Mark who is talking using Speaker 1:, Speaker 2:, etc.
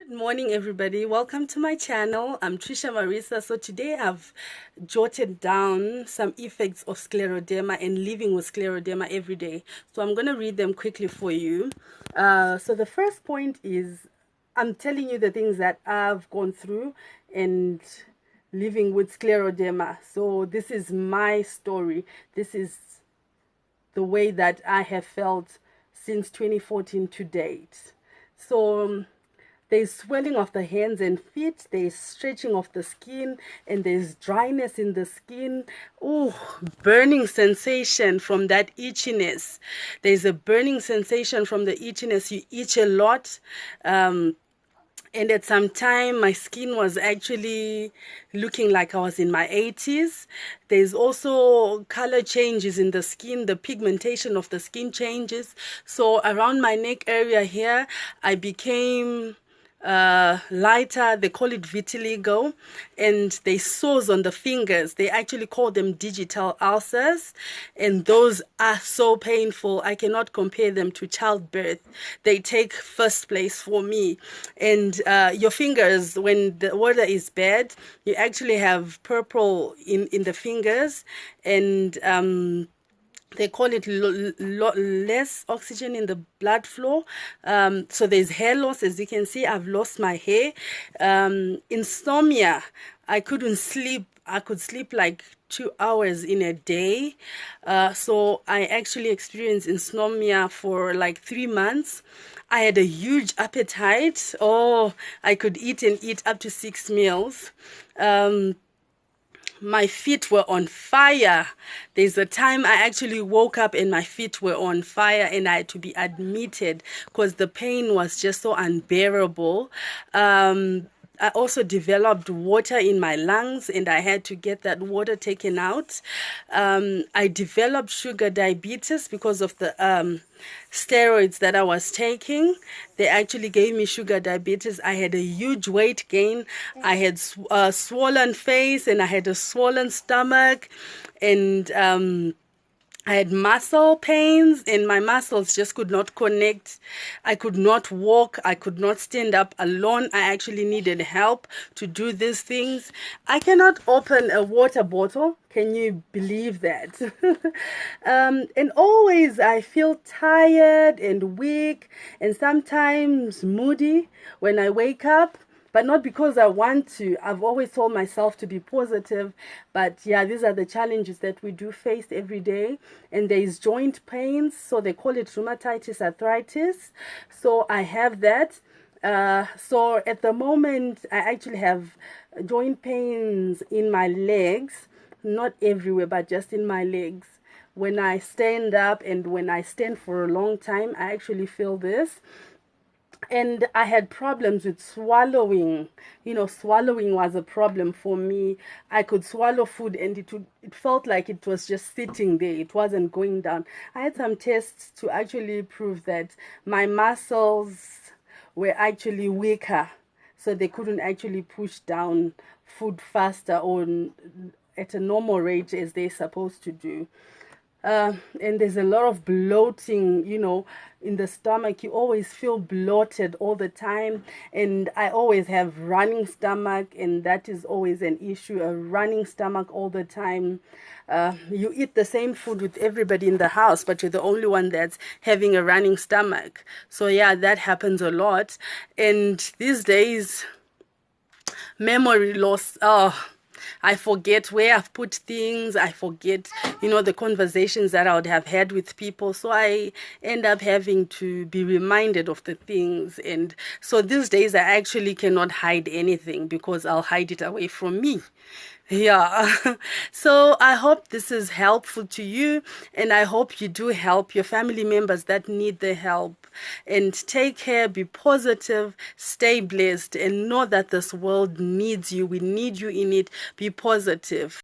Speaker 1: Good morning, everybody. Welcome to my channel. I'm Trisha Marisa. So today I've jotted down some effects of scleroderma and living with scleroderma every day. So I'm going to read them quickly for you. So the first point is I'm telling you the things that I've gone through and living with scleroderma. So this is my story. This is the way that I have felt since 2014 to date. So there's swelling of the hands and feet, there's stretching of the skin, and there's dryness in the skin. Oh, burning sensation from that itchiness. There's a burning sensation from the itchiness. You itch a lot. And at some time, my skin was actually looking like I was in my 80s. There's also color changes in the skin. The pigmentation of the skin changes. So around my neck area here, I became lighter. They call it vitiligo, and they sores on the fingers. They actually call them digital ulcers, and those are so painful. I cannot compare them to childbirth. They take first place for me. And your fingers, when the weather is bad, you actually have purple in the fingers, and they call it less oxygen in the blood flow. So there's hair loss. As you can see, I've lost my hair. Insomnia. I couldn't sleep. I could sleep like 2 hours in a day. So I actually experienced insomnia for like 3 months. I had a huge appetite. Oh, I could eat and eat up to 6 meals. My feet were on fire. There's a time I actually woke up and my feet were on fire and I had to be admitted because the pain was just so unbearable. I also developed water in my lungs and I had to get that water taken out. I developed sugar diabetes because of the steroids that I was taking. They actually gave me sugar diabetes. I had a huge weight gain. I had a swollen face and I had a swollen stomach, and I had muscle pains and my muscles just could not connect. I could not walk. I could not stand up alone. I actually needed help to do these things. I cannot open a water bottle. Can you believe that? And always I feel tired and weak and sometimes moody when I wake up. But not because I want to. I've always told myself to be positive. But yeah, these are the challenges that we do face every day. And there is joint pains. So they call it rheumatitis arthritis. So I have that. So at the moment, I actually have joint pains in my legs. Not everywhere, but just in my legs. When I stand up and when I stand for a long time, I actually feel this. And I had problems with swallowing. Swallowing was a problem for me. I could swallow food and it felt like it was just sitting there. It wasn't going down. I had some tests to actually prove that my muscles were actually weaker, so they couldn't actually push down food faster or at a normal rate as they're supposed to do. And there's a lot of bloating, in the stomach. You always feel bloated all the time. And I always have running stomach, and that is always an issue, a running stomach all the time. You eat the same food with everybody in the house, but you're the only one that's having a running stomach. So yeah, that happens a lot. And these days, memory loss. Oh, I forget where I've put things. I forget, the conversations that I would have had with people. So I end up having to be reminded of the things. And so these days I actually cannot hide anything because I'll hide it away from me. Yeah. So I hope this is helpful to you, and I hope you do help your family members that need the help. And take care, be positive, stay blessed, and know that this world needs you. We need you in it. Be positive.